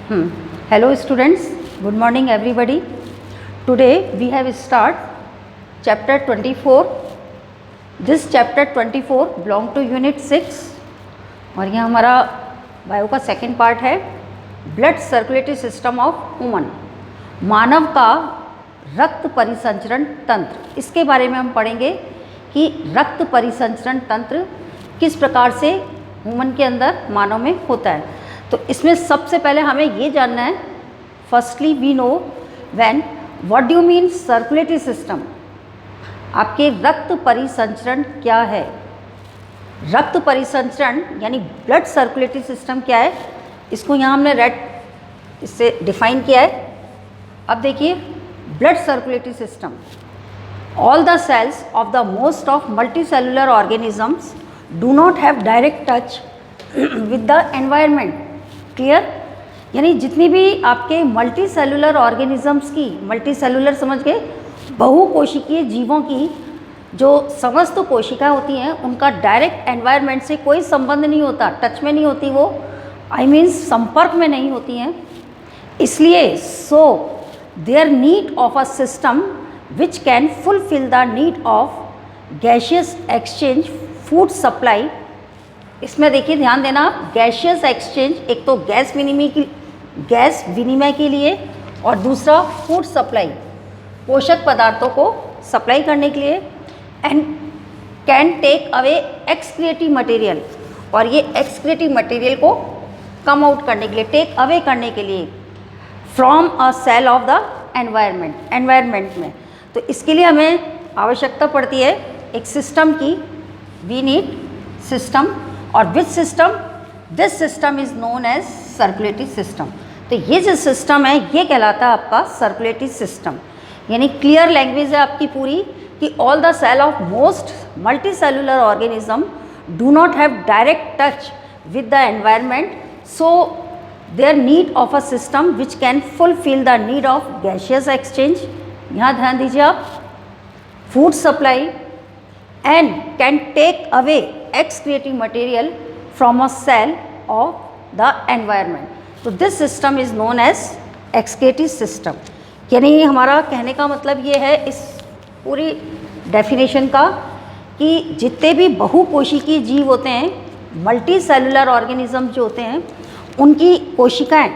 Hello students, good morning everybody. Today we have start chapter 24. This chapter 24 belong to unit 6 और यह हमारा bio का second part है blood circulatory system of human, मानव का रक्त परिसंचरण तंत्र। इसके बारे में हम पढ़ेंगे कि रक्त परिसंचरण तंत्र किस प्रकार से ह्यूमन के अंदर मानव में होता है। तो इसमें सबसे पहले हमें ये जानना है, firstly we know when what do you mean circulatory system. आपके रक्त परिसंचरण क्या है? रक्त परिसंचरण यानी ब्लड सर्कुलेटरी सिस्टम क्या है, इसको यहाँ हमने इससे डिफाइन किया है। अब देखिए, blood circulatory system, all the cells of the most of multicellular organisms do not have direct touch with the environment. Clear? यानी जितनी भी आपके मल्टी सेलुलर ऑर्गेनिजम्स की, मल्टी सेलुलर समझ गए, बहुकोशिकीय जीवों की जो समस्त कोशिकाएं होती हैं उनका डायरेक्ट एनवायरनमेंट से कोई संबंध नहीं होता, टच में नहीं होती, वो आई मीन्स संपर्क में नहीं होती हैं। इसलिए so there need of a system which can fulfil the need of gaseous exchange food supply. इसमें देखिए, ध्यान देना आप, गैशियस एक्सचेंज, एक तो गैस विनिमय के लिए और दूसरा फूड सप्लाई, पोषक पदार्थों को सप्लाई करने के लिए, and can take away excretive material, और ये एक्सक्रिएटिव मटेरियल को कम आउट करने के लिए, टेक अवे करने के लिए from a cell of the environment में। तो इसके लिए हमें आवश्यकता पड़ती है एक सिस्टम की, वी नीड सिस्टम, और which system, this system is known as circulatory system. तो ये जो सिस्टम है ये कहलाता है आपका सर्कुलेटरी सिस्टम। यानी क्लियर लैंग्वेज है आपकी पूरी कि all the cell of most multi cellular organism do not have direct touch with the environment, so there need of a system which can fulfil the need of gaseous exchange, यहाँ ध्यान दीजिए आप, food supply, and can take away excreting material from a cell of the environment. तो this system is known as excretive system। यानी हमारा कहने का मतलब ये है इस पूरी डेफिनेशन का कि जितने भी बहुकोशिकीय जीव होते हैं, मल्टी सेलुलर ऑर्गेनिज्म जो होते हैं, उनकी कोशिकाएं,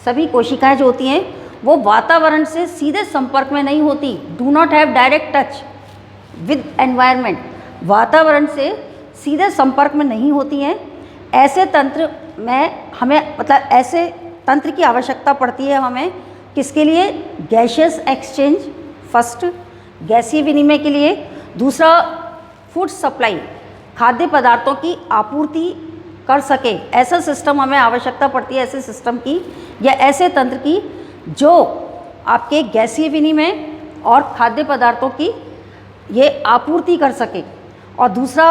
सभी कोशिकाएं जो होती हैं वो वातावरण से सीधे संपर्क में नहीं होती, do not have direct touch with environment, वातावरण से सीधे संपर्क में नहीं होती हैं। ऐसे तंत्र में हमें, मतलब ऐसे तंत्र की आवश्यकता पड़ती है हमें, किसके लिए? गैशियस एक्सचेंज, फर्स्ट गैसीय विनिमय के लिए, दूसरा फूड सप्लाई, खाद्य पदार्थों की आपूर्ति कर सके, ऐसा सिस्टम हमें आवश्यकता पड़ती है, ऐसे सिस्टम की या ऐसे तंत्र की जो आपके गैसीय विनिमय और खाद्य पदार्थों की ये आपूर्ति कर सके। और दूसरा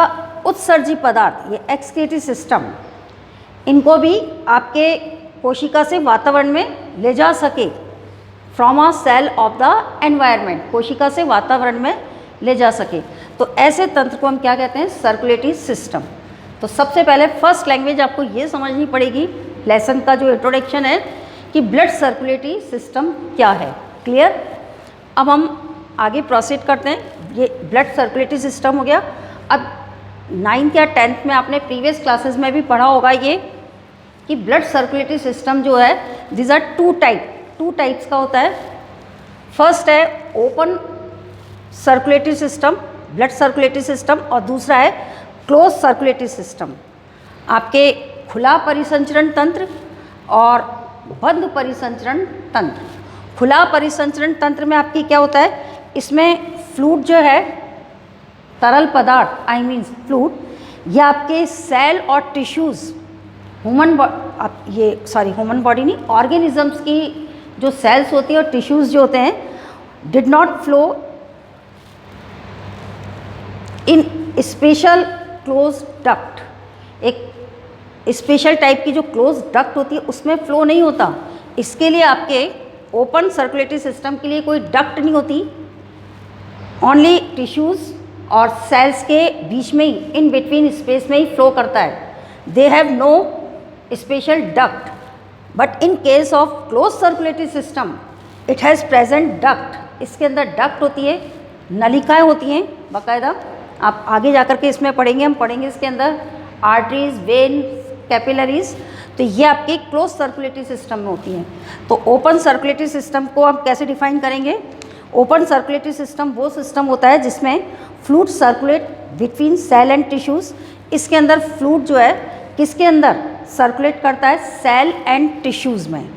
उत्सर्जी पदार्थ, ये एक्सक्रीटरी सिस्टम, इनको भी आपके कोशिका से वातावरण में ले जा सके, from a cell of the environment, कोशिका से वातावरण में ले जा सके। तो ऐसे तंत्र को हम क्या कहते हैं? Circulatory system. तो सबसे पहले फर्स्ट लैंग्वेज आपको ये समझनी पड़ेगी, लेसन का जो इंट्रोडक्शन है, कि ब्लड सर्कुलेटरी सिस्टम क्या है। क्लियर? अब हम आगे प्रोसीड करते हैं। ये ब्लड सर्कुलेटरी सिस्टम हो गया। अब 9th या 10th में आपने प्रीवियस क्लासेस में भी पढ़ा होगा ये कि ब्लड सर्कुलेटरी सिस्टम जो है, दिस आर टू टाइप्स का होता है। फर्स्ट है open circulatory system, blood circulatory system, और दूसरा है क्लोज सर्कुलेटरी सिस्टम, आपके खुला परिसंचरण तंत्र और बंद परिसंचरण तंत्र। खुला परिसंचरण तंत्र में आपकी क्या होता है? इसमें फ्लूइड जो है, तरल पदार्थ, आई मीन फ्लूइड, ये आपके सेल और टिश्यूज़, ह्यूमन बॉडी नहीं, ऑर्गेनिजम्स की जो सेल्स होती है और टिश्यूज़ जो होते हैं, did not flow in special close duct. एक स्पेशल टाइप की जो क्लोज डक्ट होती है उसमें फ्लो नहीं होता। इसके लिए आपके ओपन सर्कुलेटरी सिस्टम के लिए कोई डक्ट नहीं होती, ओनली टिश्यूज़ और सेल्स के बीच में ही, इन बिटवीन स्पेस में ही फ्लो करता है। They have no special duct but in case of close circulatory system it has present duct, इसके अंदर डक्ट होती है, नलिकाएं होती हैं बाकायदा। आप आगे जाकर के इसमें पढ़ेंगे, हम पढ़ेंगे इसके अंदर आर्टरीज, वेन, कैपिलरीज। तो ये आपके क्लोज सर्कुलेटरी सिस्टम में होती हैं। तो ओपन सर्कुलेटरी सिस्टम को हम कैसे डिफाइन करेंगे? ओपन सर्कुलेटरी सिस्टम वो सिस्टम होता है जिसमें fluid circulate between cell and tissues. इसके अंदर फ्लूइड जो है किसके अंदर सर्कुलेट करता है? सेल एंड टिश्यूज़ में,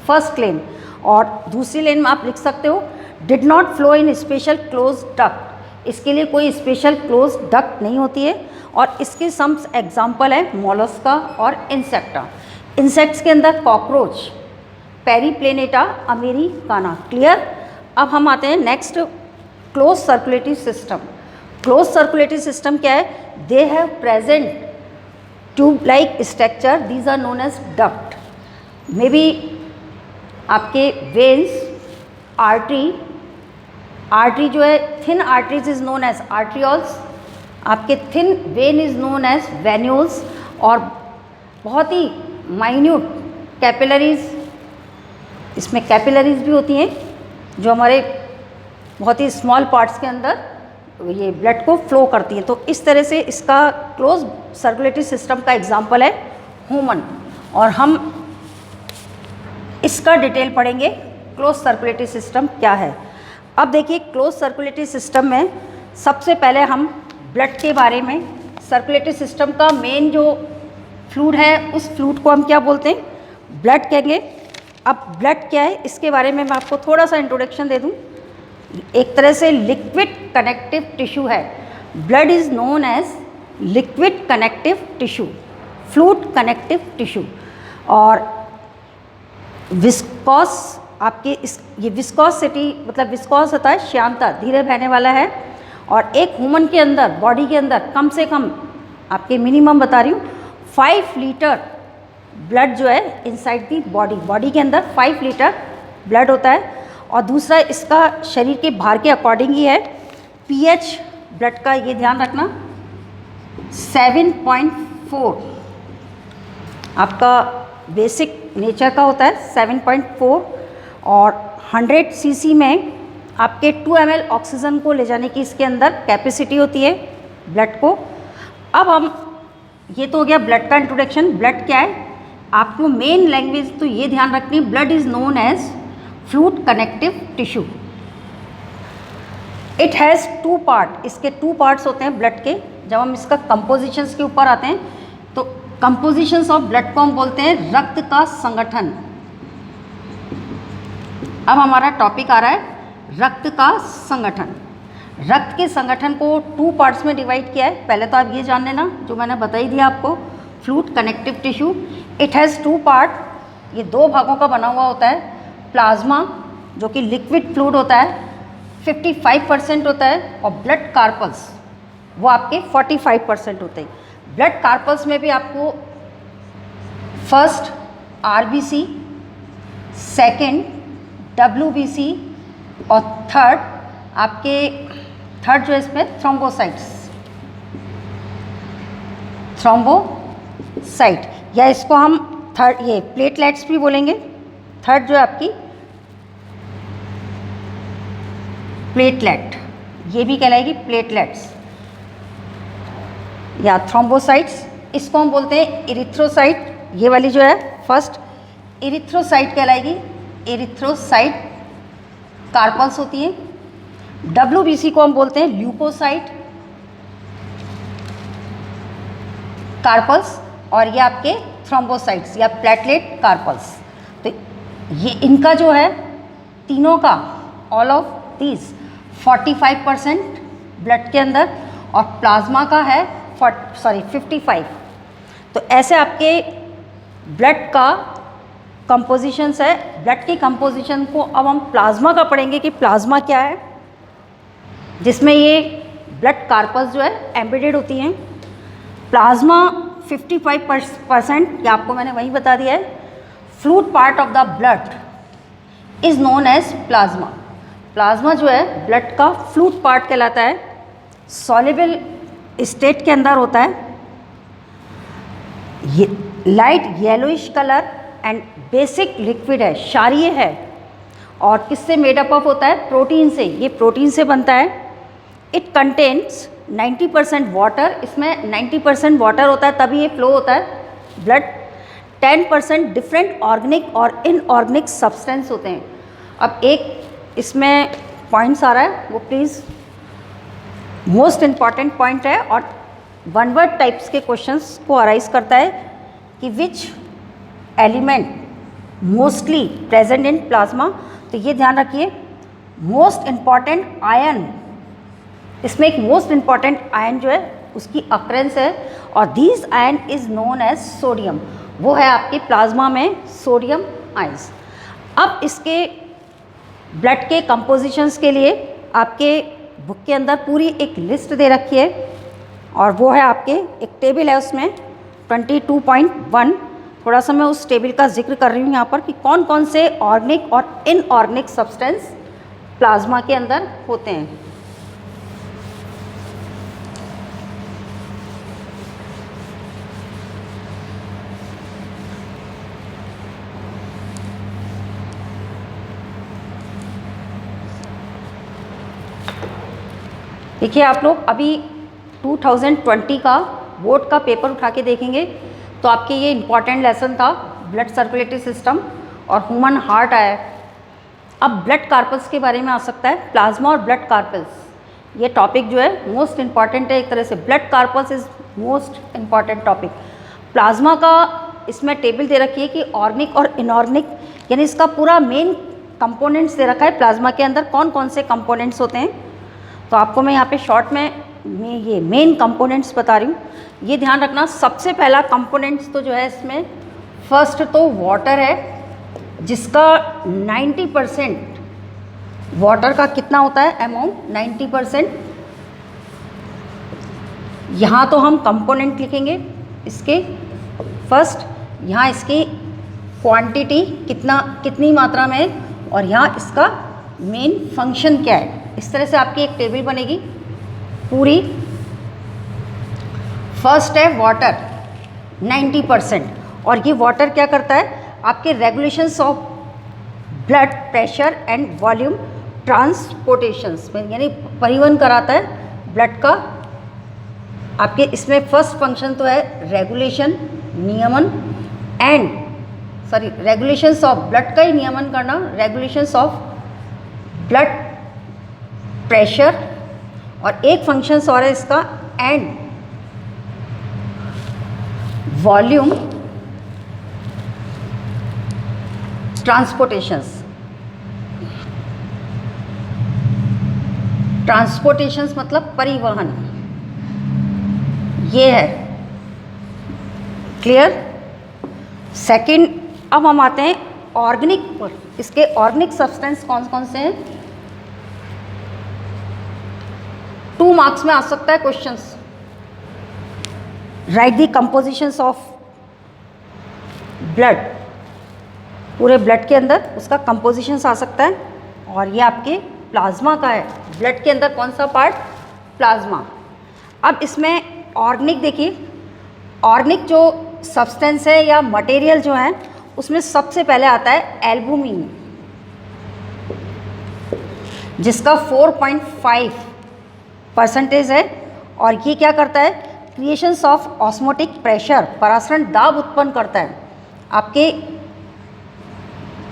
फर्स्ट लेन। और दूसरी लेन में आप लिख सकते हो did not flow in special close duct, इसके लिए कोई स्पेशल क्लोज डक्ट नहीं होती है। और इसके सम एग्जाम्पल है मोलस्का और इंसेक्टा। इंसेक्ट्स के अंदर कॉकरोच, पेरीप्लेनेटा अमेरिकाना। क्लियर? अब हम आते हैं next, close circulatory system. Close circulatory system क्या है? They have present tube like structure, these are known as duct. May be आपके वेन्स, आर्टरी जो है, thin arteries is known as arterioles, आपके thin vein is known as venules, और बहुत ही minute capillaries, इसमें कैपिलरीज भी होती हैं जो हमारे बहुत ही स्मॉल पार्ट्स के अंदर ये ब्लड को फ्लो करती हैं। तो इस तरह से इसका क्लोज सर्कुलेटरी सिस्टम का एग्जांपल है ह्यूमन। और हम इसका डिटेल पढ़ेंगे क्लोज सर्कुलेटरी सिस्टम क्या है। अब देखिए क्लोज सर्कुलेटरी सिस्टम में सबसे पहले हम ब्लड के बारे में, सर्कुलेटरी सिस्टम का मेन जो फ्लूइड है उस फ्लूइड को हम क्या बोलते हैं? ब्लड कहेंगे। अब ब्लड क्या है इसके बारे में मैं आपको थोड़ा सा इंट्रोडक्शन दे दूं। एक तरह से लिक्विड कनेक्टिव टिश्यू है। Blood is known as liquid connective tissue, fluid connective tissue. और विस्कॉस, आपके ये विस्कॉसिटी मतलब विस्कॉस होता है श्यानता, धीरे बहने वाला है। और एक ह्यूमन के अंदर, बॉडी के अंदर कम से कम, आपके मिनिमम बता रही हूँ, 5 लीटर ब्लड जो है इनसाइड दी बॉडी के अंदर 5 लीटर ब्लड होता है। और दूसरा इसका शरीर के भार के अकॉर्डिंग ही है। पीएच ब्लड का ये ध्यान रखना 7.4 आपका बेसिक नेचर का होता है, 7.4। और 100 सीसी में आपके 2 ml ऑक्सीजन को ले जाने की इसके अंदर कैपेसिटी होती है ब्लड को। अब हम, ये तो हो गया ब्लड का इंट्रोडक्शन। ब्लड क्या है? आपको मेन लैंग्वेज तो ये ध्यान रखनी, blood is known as fluid connective tissue. It has 2 part, इसके 2 पार्ट्स होते हैं ब्लड के। जब हम इसका कंपोजिशंस के ऊपर आते हैं तो कंपोजिशंस ऑफ ब्लड को हम बोलते हैं रक्त का संगठन। अब हमारा टॉपिक आ रहा है रक्त का संगठन। रक्त के संगठन को 2 पार्ट्स में डिवाइड किया है। पहले तो आप ये जान लेना जो मैंने बता ही दिया आपको, fluid connective tissue. It has 2 part, ये 2 भागों का बना हुआ होता है। प्लाज्मा जो कि लिक्विड फ्लूइड होता है 55% होता है, और ब्लड कार्पल्स वो आपके 45% होते हैं। ब्लड कार्पल्स में भी आपको फर्स्ट आरबीसी, सेकेंड डब्ल्यूबीसी, और थर्ड जो है इसमें थ्रोम्बोसाइट, या इसको हम थर्ड ये प्लेटलेट्स भी बोलेंगे। थर्ड जो है आपकी प्लेटलेट, ये भी कहलाएगी प्लेटलेट्स या थ्रोम्बोसाइट्स। इसको हम बोलते हैं इरिथ्रोसाइट, ये वाली जो है फर्स्ट इरिथ्रोसाइट कहलाएगी। इरिथ्रोसाइट कार्पल्स होती है। डब्ल्यूबीसी को हम बोलते हैं ल्यूकोसाइट कार्पल्स, और ये आपके थ्रोम्बोसाइट्स या प्लेटलेट कार्पल्स। तो ये इनका जो है तीनों का, ऑल ऑफ दीज 45% ब्लड के अंदर, और प्लाज्मा का है 55। तो ऐसे आपके ब्लड का कंपोजिशंस है। ब्लड की कंपोजिशन को अब हम प्लाज्मा का पढ़ेंगे कि प्लाज्मा क्या है, जिसमें ये ब्लड कार्पल्स जो है एम्बेडेड होती हैं। प्लाज्मा 55%, या आपको मैंने वही बता दिया है। Fluid part of the blood is known as plasma. Plasma जो है ब्लड का फ्लूइड पार्ट कहलाता है। सॉल्युबल स्टेट के अंदर होता है, ये light yellowish colour and basic liquid है, क्षारीय है, और किससे मेडअप ऑफ होता है? प्रोटीन से। ये प्रोटीन से बनता है। इट कंटेन्स 90% वाटर, इसमें 90% वाटर होता है, तभी ये फ्लो होता है ब्लड। 10% डिफरेंट ऑर्गेनिक और इनऑर्गेनिक सब्सटेंस होते हैं। अब एक इसमें पॉइंट्स आ रहा है, वो प्लीज़ मोस्ट इम्पॉर्टेंट पॉइंट है और वन वर्ड टाइप्स के क्वेश्चंस को अराइज करता है कि which element mostly present in plasma. तो ये ध्यान रखिए, मोस्ट इम्पॉर्टेंट आयन, इसमें एक मोस्ट इम्पॉर्टेंट आयन जो है उसकी अक्रेंस है, और these ion is known as sodium. वो है आपके प्लाज्मा में सोडियम आयंस। अब इसके ब्लड के कंपोजिशंस के लिए आपके बुक के अंदर पूरी एक लिस्ट दे रखी है, और वो है आपके एक टेबल है उसमें 22.1। थोड़ा सा मैं उस टेबल का जिक्र कर रही हूँ यहाँ पर कि कौन कौन से ऑर्गेनिक और इनऑर्गेनिक सब्सटेंस प्लाज्मा के अंदर होते हैं। देखिए, आप लोग अभी 2020 का बोर्ड का पेपर उठा के देखेंगे तो आपके ये इम्पॉर्टेंट लेसन था, ब्लड सर्कुलेटरी सिस्टम और ह्यूमन हार्ट आया है। अब ब्लड कार्पल्स के बारे में आ सकता है, प्लाज्मा और ब्लड कार्पल्स। ये टॉपिक जो है मोस्ट इम्पॉर्टेंट है एक तरह से। Blood carpals is most important topic. Plasma का इसमें टेबल दे रखी है कि ऑर्गेनिक और इनऑर्गेनिक, यानी इसका पूरा मेन कंपोनेंट्स दे रखा है प्लाज्मा के अंदर कौन कौन से कंपोनेंट्स होते हैं। तो आपको मैं यहाँ पे शॉर्ट में ये मेन कंपोनेंट्स बता रही हूँ। ये ध्यान रखना, सबसे पहला कंपोनेंट्स तो जो है इसमें फर्स्ट तो वाटर है, जिसका 90% वाटर का कितना होता है अमाउंट? 90%। यहाँ तो हम कंपोनेंट लिखेंगे इसके फर्स्ट, यहाँ इसकी क्वांटिटी कितनी मात्रा में है, और यहाँ इसका मेन फंक्शन क्या है। इस तरह से आपकी एक टेबल बनेगी पूरी। फर्स्ट है वाटर 90%, और ये वाटर क्या करता है? आपके regulations of blood pressure and volume transportations में, यानी परिवहन कराता है ब्लड का। आपके इसमें फर्स्ट फंक्शन तो है रेगुलेशन, नियमन रेगुलेशंस ऑफ ब्लड का ही नियमन करना, रेगुलेशंस ऑफ ब्लड प्रेशर, और एक फंक्शन और है इसका एंड वॉल्यूम ट्रांसपोर्टेशंस। ट्रांसपोर्टेशंस मतलब परिवहन, ये है क्लियर। सेकंड, अब हम आते हैं ऑर्गेनिक पर। इसके ऑर्गेनिक सब्सटेंस कौन कौन से हैं? 2 मार्क्स में आ सकता है questions. Right the compositions of blood, पूरे ब्लड के अंदर उसका कंपोजिशंस आ सकता है, और ये आपके प्लाज्मा का है। ब्लड के अंदर कौन सा पार्ट? प्लाज्मा। अब इसमें ऑर्गेनिक देखिए, ऑर्गेनिक जो सब्सटेंस है या मटेरियल जो है उसमें सबसे पहले आता है एल्बुमिन, जिसका 4.5% है, और ये क्या करता है? क्रिएशंस ऑफ ऑस्मोटिक प्रेशर, परासरण दाब उत्पन्न करता है। आपके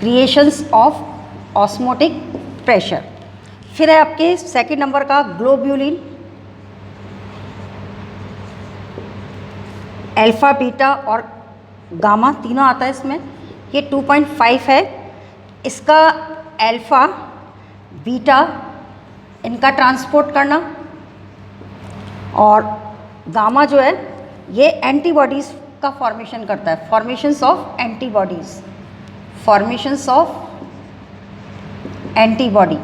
क्रिएशंस ऑफ ऑस्मोटिक प्रेशर। फिर है आपके सेकंड नंबर का ग्लोब्यूलिन, अल्फा बीटा और गामा तीनों आता है इसमें। ये 2.5 है। इसका अल्फा बीटा इनका ट्रांसपोर्ट करना, और गामा जो है ये एंटीबॉडीज़ का फॉर्मेशन करता है, formations of antibodies, formations of antibody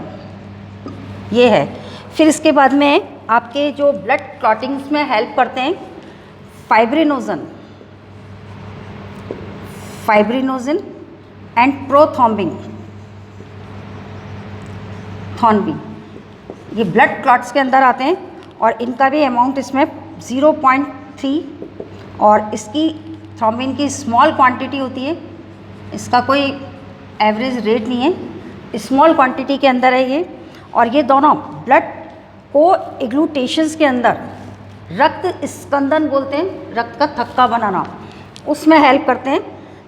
ये है। फिर इसके बाद में आपके जो ब्लड क्लॉटिंग्स में हेल्प करते हैं फाइब्रिनोजिन एंड प्रोथ्रोम्बिन, ये ब्लड क्लॉट्स के अंदर आते हैं, और इनका भी अमाउंट इसमें 0.3, और इसकी थ्रोम्बिन की स्मॉल क्वांटिटी होती है इसका कोई एवरेज रेट नहीं है, स्मॉल क्वांटिटी के अंदर है ये। और ये दोनों ब्लड को एग्लूटेशंस के अंदर, रक्त स्कंदन बोलते हैं, रक्त का थक्का बनाना, उसमें हेल्प करते हैं।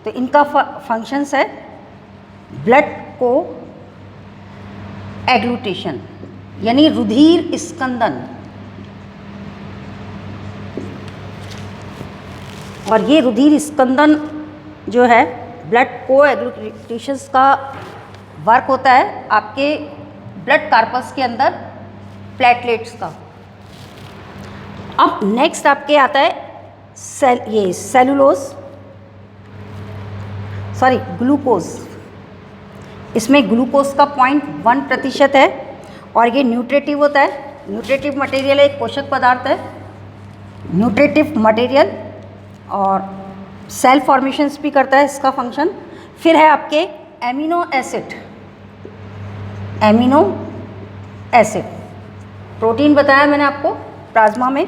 तो इनका फंक्शंस है ब्लड को एग्लूटेशन यानी रुधिर स्कंदन। और ये रुधिर स्कंदन जो है ब्लड को एग्लूटेशंस का वर्क होता है आपके ब्लड कार्पस के अंदर प्लेटलेट्स का। अब नेक्स्ट आपके आता है ये ग्लूकोज। इसमें ग्लूकोज का 0.1% है और ये न्यूट्रिटिव होता है। न्यूट्रिटिव मटेरियल एक पोषक पदार्थ है, न्यूट्रिटिव मटेरियल, और सेल फॉर्मेशंस भी करता है इसका फंक्शन। फिर है आपके एमिनो एसिड। प्रोटीन बताया मैंने आपको प्लाज्मा में,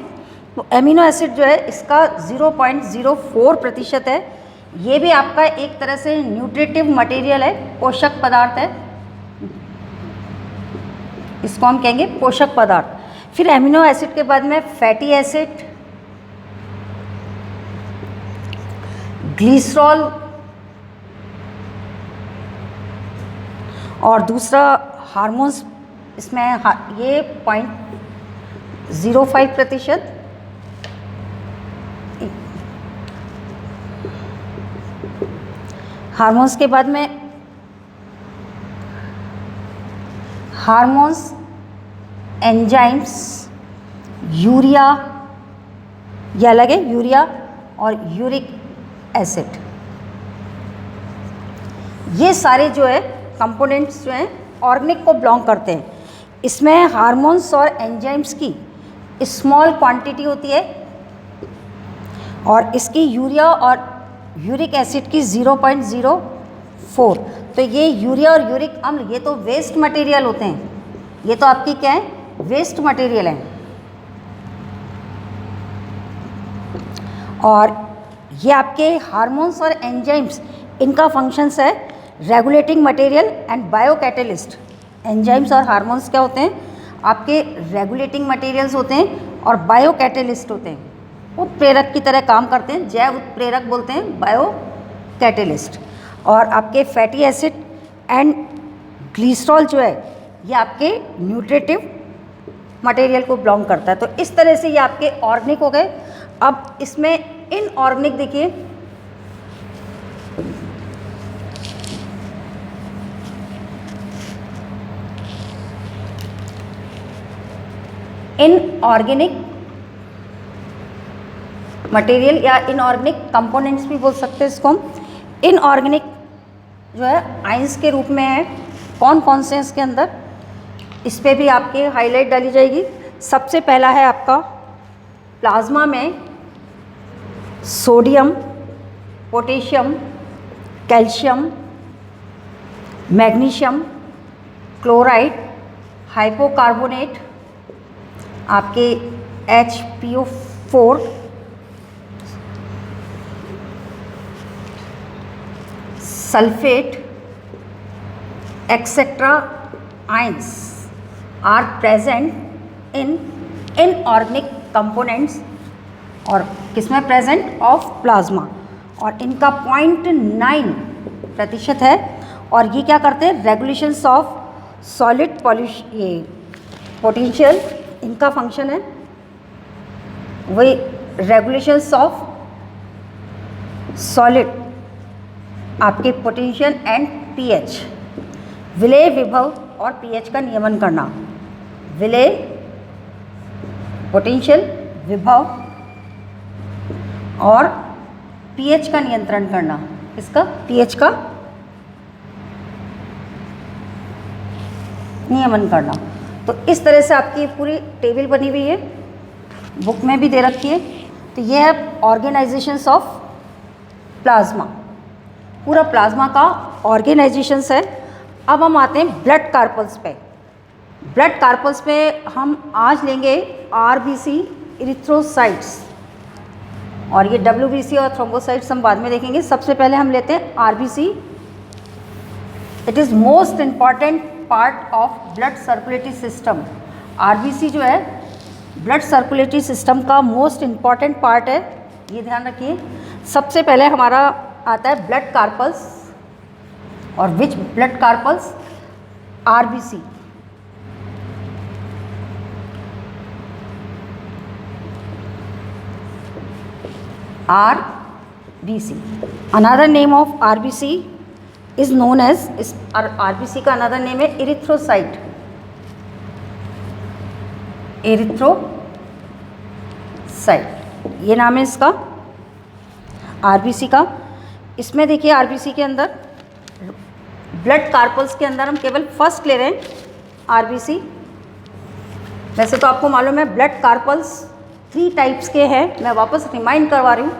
तो एमिनो एसिड जो है इसका 0.04% है। ये भी आपका एक तरह से न्यूट्रिटिव मटेरियल है, पोषक पदार्थ है, इसको हम कहेंगे पोषक पदार्थ। फिर एमिनो एसिड के बाद में फैटी एसिड, ग्लिसरॉल, और दूसरा हार्मोन्स, इसमें ये 0.05%। हार्मोन्स के बाद में हार्मोन्स, एंजाइम्स, यूरिया, ये अलग है, यूरिया और यूरिक एसिड। ये सारे जो है कंपोनेंट्स जो हैं ऑर्गेनिक को बिलोंग करते हैं। इसमें हार्मोन्स और एंजाइम्स की स्मॉल क्वांटिटी होती है और इसकी यूरिया और यूरिक एसिड की 0.04। तो ये यूरिया और यूरिक अम्ल ये तो वेस्ट मटेरियल होते हैं, ये तो आपकी क्या है, वेस्ट मटेरियल हैं। और ये आपके हार्मोन्स और एंजाइम्स, इनका फंक्शंस है regulating material and bio catalyst. Enzymes और हार्मोन्स क्या होते हैं, आपके रेगुलेटिंग मटेरियल्स होते हैं और बायो कैटेलिस्ट होते हैं, उत्प्रेरक की तरह काम करते हैं, जैव उत्प्रेरक बोलते हैं, बायो कैटेलिस्ट। और आपके फैटी एसिड एंड ग्लिसरॉल जो है ये आपके न्यूट्रिटिव मटेरियल को बिलोंग करता है। तो इस तरह से ये आपके ऑर्गेनिक हो गए। अब इसमें इनऑर्गेनिक देखिए, इनऑर्गेनिक मटेरियल या इनऑर्गेनिक कंपोनेंट्स भी बोल सकते हैं इसको हम। इनऑर्गेनिक जो है आयंस के रूप में है, कौन कौन से इसके अंदर, इस पे भी आपके हाईलाइट डाली जाएगी। सबसे पहला है आपका प्लाज्मा में sodium, potassium, calcium, magnesium, chloride, hypocarbonate, आपके HPO4, sulphate, etcetera ions are present in inorganic components और किसमें प्रेजेंट ऑफ प्लाज्मा। और इनका 0.9% है। और ये क्या करते हैं, रेगुलेशंस ऑफ सॉलिड पोटेंशियल, इनका फंक्शन है वही रेगुलेशंस ऑफ सॉलिड, आपके पोटेंशियल एंड पीएच, विलेय, विभव और पीएच का नियमन करना। विलेय, पोटेंशियल, विभव और पीएच का नियंत्रण करना, इसका पीएच का नियमन करना। तो इस तरह से आपकी पूरी टेबल बनी हुई है, बुक में भी दे रखी है। तो ये है ऑर्गेनाइजेशंस ऑफ प्लाज्मा, पूरा प्लाज्मा का ऑर्गेनाइजेशंस है। अब हम आते हैं ब्लड कार्पल्स पे। ब्लड कार्पल्स पे हम आज लेंगे आरबीसी, इरिथ्रोसाइट्स। और ये WBC और थ्रोम्बोसाइट्स हम बाद में देखेंगे। सबसे पहले हम लेते हैं RBC। It is most important part of blood circulatory system. RBC जो है ब्लड सर्कुलेटरी सिस्टम का मोस्ट इम्पॉर्टेंट पार्ट है, ये ध्यान रखिए। सबसे पहले हमारा आता है ब्लड कार्पल्स, और which blood corpuscles? RBC। RBC। Another name of RBC is known as, इस RBC का अनदर नेम है इरिथ्रोसाइट। एरिथ्रोसाइट ये नाम है इसका RBC का। इसमें देखिए RBC के अंदर ब्लड कार्पल्स के अंदर हम केवल फर्स्ट ले रहे हैं RBC। वैसे तो आपको मालूम है ब्लड कार्पल्स 3 टाइप्स के हैं, मैं वापस रिमाइंड करवा रही हूँ,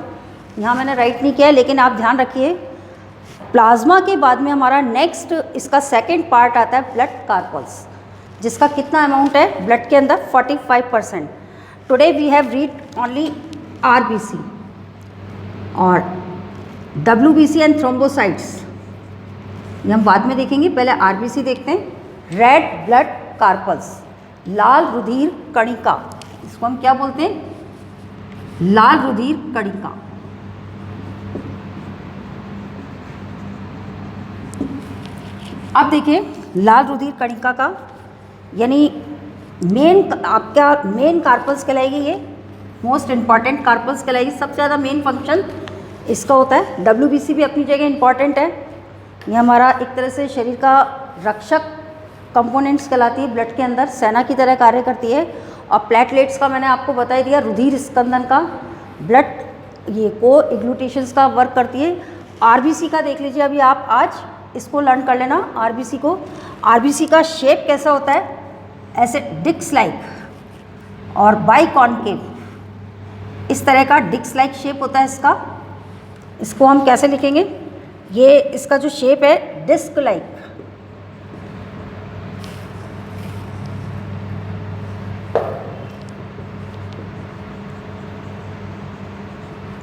यहाँ मैंने राइट नहीं किया है, लेकिन आप ध्यान रखिए प्लाज्मा के बाद में हमारा नेक्स्ट इसका सेकेंड पार्ट आता है ब्लड कार्पल्स, जिसका कितना अमाउंट है ब्लड के अंदर? 45%। Today we have read only RBC और WBC एंड थ्रोम्बोसाइट्स ये हम बाद में देखेंगे, पहले RBC देखते हैं। रेड ब्लड कार्पल्स, लाल रुधिर कणिका, इसको हम क्या बोलते हैं? लाल रुधिर कणिका। अब देखिए लाल रुधिर कणिका का यानी आपका मेन कार्पल्स कहलाएगी, ये मोस्ट इम्पॉर्टेंट कार्पल्स कहलाएगी। सबसे ज़्यादा मेन फंक्शन इसका होता है। WBC भी अपनी जगह इम्पॉर्टेंट है, ये हमारा एक तरह से शरीर का रक्षक कंपोनेंट्स कहलाती है, ब्लड के अंदर सेना की तरह कार्य करती है। और प्लेटलेट्स का मैंने आपको बता ही दिया, रुधिर स्कंदन का, ब्लड ये को एग्लूटेशंस का वर्क करती है। RBC का देख लीजिए अभी आप, आज इसको लर्न कर लेना RBC को। RBC का शेप कैसा होता है? ऐसे डिक्स लाइक और बाई कॉन्केव, इस तरह का डिक्स लाइक शेप होता है इसका। इसको हम कैसे लिखेंगे? ये इसका जो शेप है डिस्क लाइक,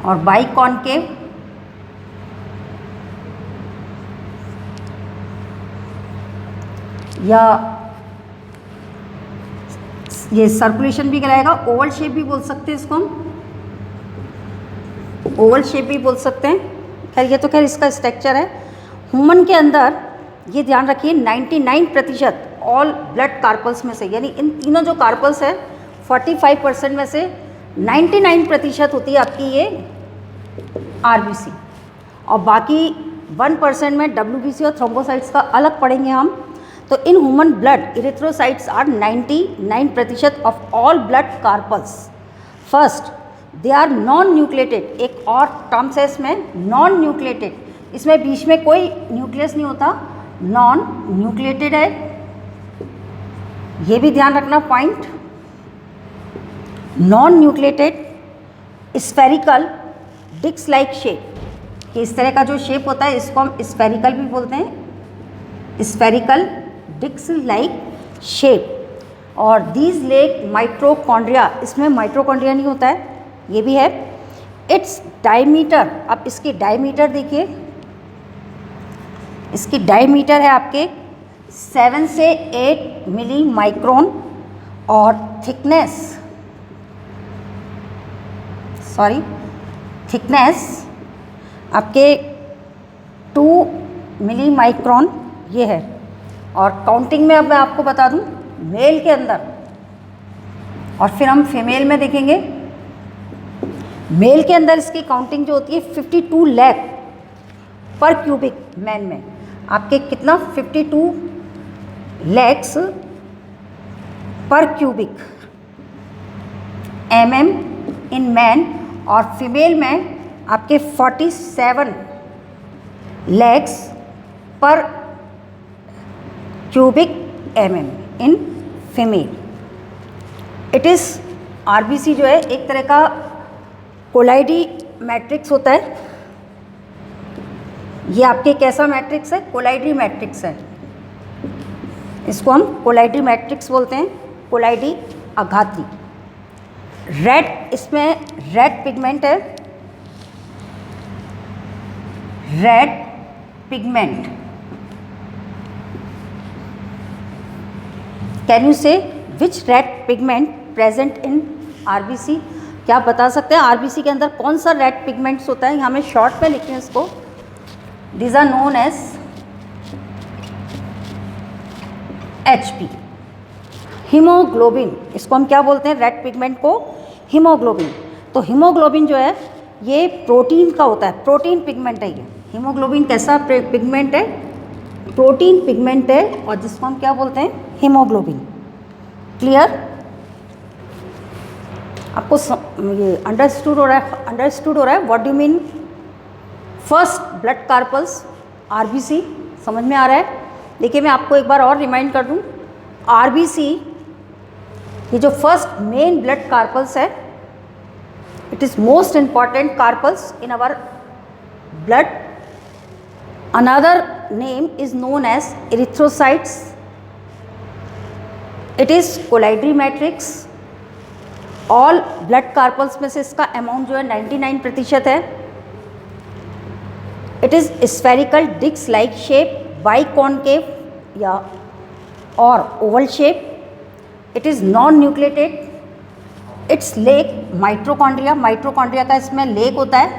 और बाई कॉन्केव या ये सर्कुलेशन भी कराएगा। ओवल शेप भी बोल सकते हैं इसको हम, ओवल शेप भी बोल सकते हैं। खैर ये तो खैर इसका स्ट्रक्चर है। ह्यूमन के अंदर ये ध्यान रखिए 99% ऑल ब्लड कार्पल्स में से, यानी इन तीनों जो कार्पल्स है 45% में से 99% होती है आपकी ये RBC, और बाकी 1% में WBC और थ्रोम्बोसाइट्स का अलग पढ़ेंगे हम। तो in human blood erythrocytes are 99% of all blood corpuscles. First they are non nucleated, एक और टर्म्स है इसमें नॉन न्यूक्लिएटेड, इसमें बीच में कोई न्यूक्लियस नहीं होता, नॉन न्यूक्लिएटेड है, ये भी ध्यान रखना पॉइंट। नॉन न्यूक्लिएटेड स्फेरिकल डिक्स लाइक शेप, कि इस तरह का जो शेप होता है इसको हम स्फेरिकल भी बोलते हैं, स्फेरिकल डिक्स लाइक शेप। और दीज लेक माइट्रोकॉन्ड्रिया, इसमें माइट्रोकॉन्ड्रिया नहीं होता है, ये भी है। इट्स डायमीटर, अब इसकी डायमीटर देखिए, इसकी डायमीटर है आपके 7 से 8 मिली माइक्रोन, और थिकनेस आपके 2 मिली माइक्रोन ये है। और काउंटिंग में अब मैं आपको बता दूं मेल के अंदर, और फिर हम फीमेल में देखेंगे। मेल के अंदर इसकी काउंटिंग जो होती है 52 लाख पर क्यूबिक, मैन में आपके कितना 52 लैक्स पर क्यूबिक mm इन मैन, और फीमेल में आपके 47 लैक्स पर cubic mm in female. It is RBC जो है एक तरह का कोलाइडी मैट्रिक्स होता है। ये आपके कैसा मैट्रिक्स है? कोलाइडी मैट्रिक्स है, इसको हम कोलाइडी मैट्रिक्स बोलते हैं, कोलाइडी आघाती। रेड, इसमें रेड पिगमेंट है, red pigment. Can you say which red pigment present in RBC? क्या आप बता सकते हैं आरबीसी के अंदर कौन सा रेड पिगमेंट्स होता है? हमें शॉर्ट में लिखें इसको. These are known as HP. Haemoglobin, इसको हम क्या बोलते हैं? रेड पिगमेंट को हीमोग्लोबिन. तो हीमोग्लोबिन जो है ये प्रोटीन का होता है, प्रोटीन पिगमेंट है ये. हीमोग्लोबिन कैसा पिगमेंट है? प्रोटीन पिगमेंट है, और जिसको हम क्या बोलते हैं? हीमोग्लोबिन. क्लियर? आपको ये अंडरस्टूड हो रहा है? अंडरस्टूड हो रहा है? What do mean first blood carpals RBC? समझ में आ रहा है? देखिए मैं आपको एक बार और रिमाइंड कर दूं. आरबीसी ये जो फर्स्ट मेन ब्लड कार्पल्स है, it is most important corpuscles in our blood. Another name is known as erythrocytes. It is colloidal matrix. All blood corpuscles में से इसका अमाउंट जो है 99% है. It is spherical disc like shape, biconcave या or oval shape. It is non nucleated. It's lack mitochondria. Mitochondria का इसमें lake होता है.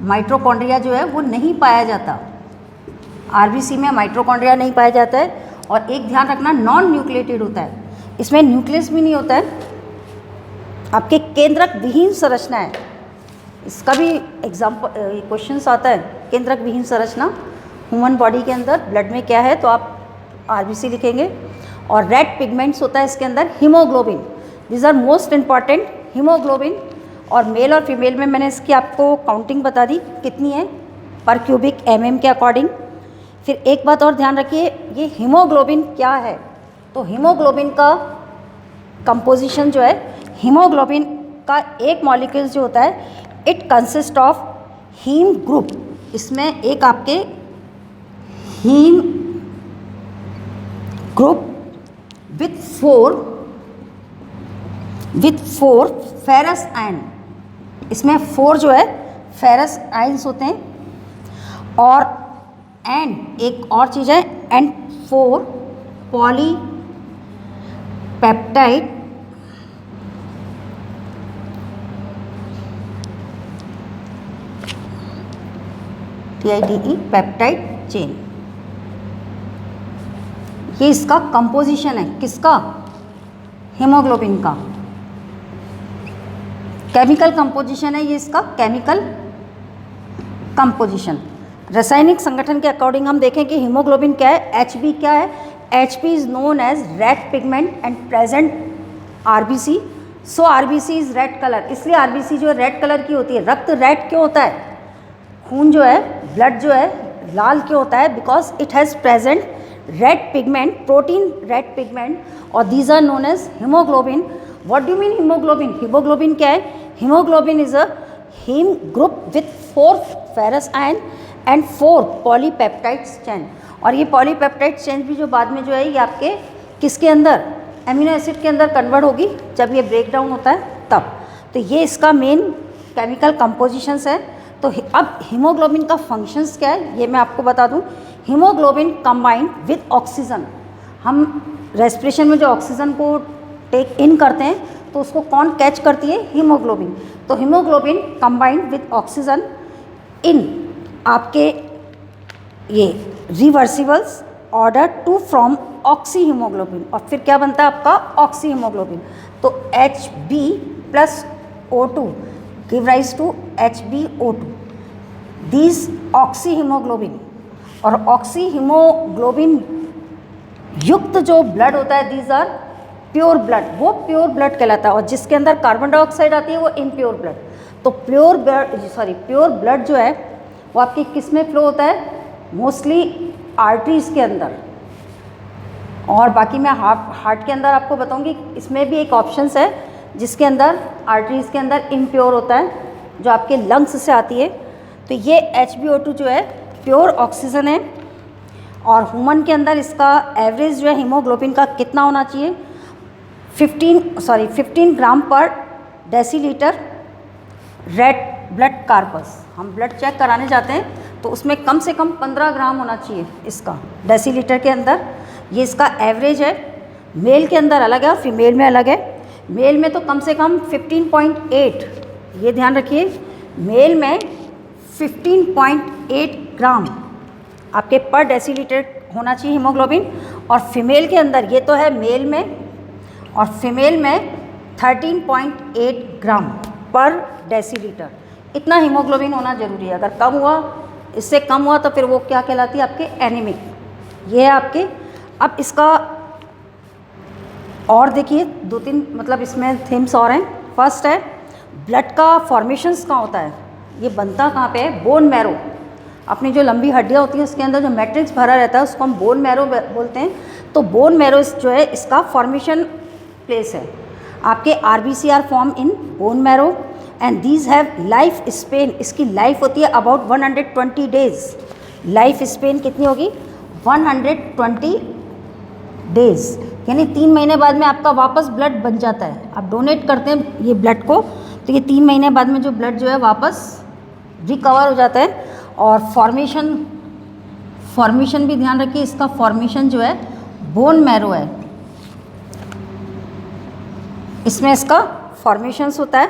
माइटोकॉन्ड्रिया जो है वो नहीं पाया जाता आरबीसी में. माइटोकॉन्ड्रिया नहीं पाया जाता है. और एक ध्यान रखना, नॉन न्यूक्लिएटेड होता है. इसमें न्यूक्लियस भी नहीं होता है. आपके केंद्रक विहीन संरचना है. इसका भी एग्जाम्पल क्वेश्चंस आता है. केंद्रक विहीन संरचना ह्यूमन बॉडी के अंदर ब्लड में क्या है, तो आप आरबीसी लिखेंगे. और रेड पिगमेंट्स होता है इसके अंदर haemoglobin. This are most important. Haemoglobin और मेल और फीमेल में मैंने इसकी आपको काउंटिंग बता दी कितनी है पर क्यूबिक के अकॉर्डिंग. फिर एक बात और ध्यान रखिए, ये हीमोग्लोबिन क्या है? तो हीमोग्लोबिन का कंपोजिशन जो है, हीमोग्लोबिन का एक मॉलिक्यूल जो होता है, it consist of haem group. इसमें एक आपके haem group with four ferrous ion. इसमें 4 जो है फेरस आयन्स होते हैं. और एंड एक और चीज़ है, and 4 polypeptide TIDE peptide chain. ये इसका कंपोजिशन है. किसका? हीमोग्लोबिन का. केमिकल कंपोजिशन है ये इसका. Chemical composition. रासायनिक संगठन के अकॉर्डिंग हम देखें कि हीमोग्लोबिन क्या है, HB क्या है. HB is known as red pigment and present RBC. So RBC is red colour. इसलिए RBC जो है रेड कलर की होती है. रक्त रेड क्यों होता है? खून जो है, ब्लड जो है लाल क्यों होता है? Because it has present red pigment, protein red pigment, और these are known as haemoglobin. What do mean haemoglobin? Haemoglobin क्या है? Haemoglobin is a haem group with 4 ferrous ion and 4 polypeptides chain. और ये पॉलीपेप्टाइड चेन भी जो बाद में जो है ये आपके किसके अंदर, एमिनो एसिड के अंदर कन्वर्ट होगी जब ये ब्रेक डाउन होता है तब. तो ये इसका मेन केमिकल कंपोजिशंस है. तो अब हीमोग्लोबिन का फंक्शंस क्या है ये मैं आपको बता दूं. Haemoglobin combined with oxygen. हम रेस्पिरेशन में जो ऑक्सीजन को टेक इन करते हैं तो उसको कौन कैच करती है? हीमोग्लोबिन. तो haemoglobin combined with oxygen in आपके ये reversibles order to from oxy haemoglobin. और फिर क्या बनता है आपका? Oxy haemoglobin. तो HB plus O2 give rise to HbO2. These oxy haemoglobin और ऑक्सी हीमोग्लोबिन युक्त जो ब्लड होता है, दीज आर प्योर ब्लड. वो प्योर ब्लड कहलाता है. और जिसके अंदर कार्बन डाइऑक्साइड आती है वो इम्प्योर ब्लड. तो प्योर ब्लड जो है वो आपकी किस में फ्लो होता है? मोस्टली आर्टरीज के अंदर. और बाकी मैं हार्ट के अंदर आपको बताऊंगी. इसमें भी एक ऑप्शंस है जिसके अंदर आर्टरीज के अंदर इम्प्योर होता है, जो आपके लंग्स से आती है. तो ये HbO2 जो है प्योर ऑक्सीजन है. और ह्यूमन के अंदर इसका एवरेज जो है हीमोग्लोबिन का कितना होना चाहिए? 15 ग्राम पर डेसीलीटर रेड ब्लड कार्पस. हम ब्लड चेक कराने जाते हैं तो उसमें कम से कम 15 ग्राम होना चाहिए इसका डेसीलीटर के अंदर। ये इसका एवरेज है। मेल के अंदर अलग है और फीमेल में अलग है। मेल में तो कम से कम 15.8, ये ध्यान रखिए, मेल में 15.8 ग्राम आपके पर डेसीलीटर होना चाहिए हीमोग्लोबिन। और फीमेल के अंदर, ये तो है मेल में, और फीमेल में 13.8 ग्राम पर डेसीलीटर, इतना हीमोग्लोबिन होना जरूरी है। अगर कम हुआ, इससे कम हुआ तो फिर वो क्या कहलाती है, आपके एनीमिक। ये है आपके। अब इसका और देखिए 2-3 मतलब इसमें थीम्स और हैं। फर्स्ट है ब्लड का फॉर्मेशंस कहाँ होता है, ये बनता कहाँ पे है, बोन मैरो। अपनी जो लंबी हड्डियाँ होती हैं उसके अंदर जो मैट्रिक्स भरा रहता है उसको हम बोन मैरो बोलते हैं। तो बोन मैरो जो है इसका फॉर्मेशन प्लेस है। आपके RBC are form in bone marrow and these have life span, इसकी लाइफ होती है अबाउट 120 डेज। लाइफ स्पेन कितनी होगी, 120 डेज, यानी 3 महीने बाद में आपका वापस ब्लड बन जाता है। आप डोनेट करते हैं ये ब्लड को, तो ये 3 महीने बाद में जो ब्लड जो है वापस रिकवर हो जाता है। और फॉर्मेशन भी ध्यान रखिए, इसका फॉर्मेशन जो है बोन मैरो है, इसमें इसका फॉर्मेशंस होता है।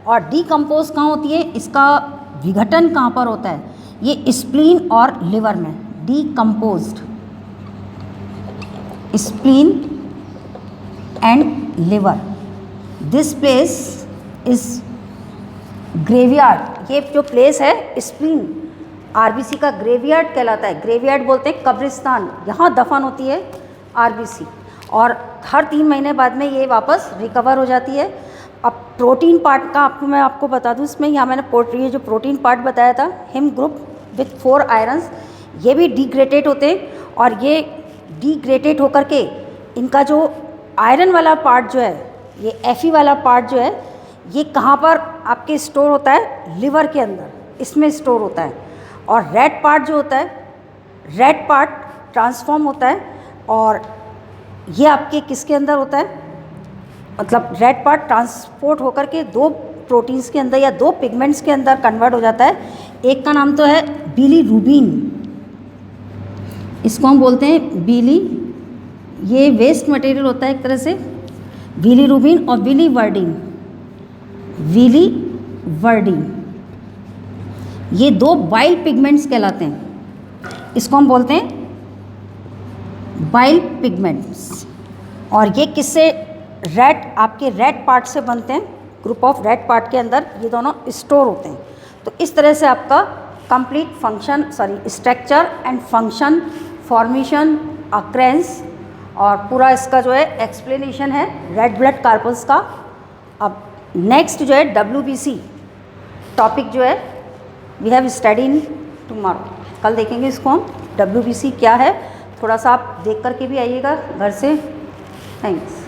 और डीकम्पोज कहाँ होती है, इसका विघटन कहाँ पर होता है, ये स्प्लीन और लिवर में। Decomposed spleen and liver, this place is graveyard. ये जो प्लेस है स्प्लीन आरबीसी का ग्रेवयार्ड कहलाता है। ग्रेवयार्ड बोलते हैं कब्रिस्तान, यहाँ दफन होती है आरबीसी। और हर 3 महीने बाद में ये वापस रिकवर हो जाती है। अब प्रोटीन पार्ट का मैं आपको बता दूँ, इसमें यहाँ मैंने ये जो प्रोटीन पार्ट बताया था, हिम ग्रुप विथ 4 आयरन्स, ये भी डिग्रेडेड होते हैं। और ये डिग्रेडेड होकर के इनका जो आयरन वाला पार्ट जो है, ये एफी वाला पार्ट जो है, ये कहाँ पर आपके स्टोर होता है, लिवर के अंदर, इसमें स्टोर होता है। और रेड पार्ट जो होता है, रेड पार्ट ट्रांसफॉर्म होता है और ये आपके किसके अंदर होता है, मतलब रेड पार्ट ट्रांसपोर्ट होकर के 2 प्रोटीन्स के अंदर या 2 पिगमेंट्स के अंदर कन्वर्ट हो जाता है। एक का नाम तो है बिलीरुबिन, इसको हम बोलते हैं बिली, ये वेस्ट मटेरियल होता है एक तरह से, बिलीरुबिन। और बिलीवर्डिन, ये 2 बाइल पिगमेंट्स कहलाते हैं, इसको हम बोलते हैं बाइल पिगमेंट्स। और ये किससे, रेड, आपके रेड पार्ट से बनते हैं, ग्रुप ऑफ रेड पार्ट के अंदर ये दोनों स्टोर होते हैं। तो इस तरह से आपका complete function, structure and function, formation, occurrence और पूरा इसका जो है एक्सप्लेनेशन है रेड ब्लड कार्पल्स का। अब नेक्स्ट जो है WBC टॉपिक जो है we have study in tomorrow, कल देखेंगे इसको हम। WBC क्या है थोड़ा सा आप देख करके भी आइएगा घर से। थैंक्स।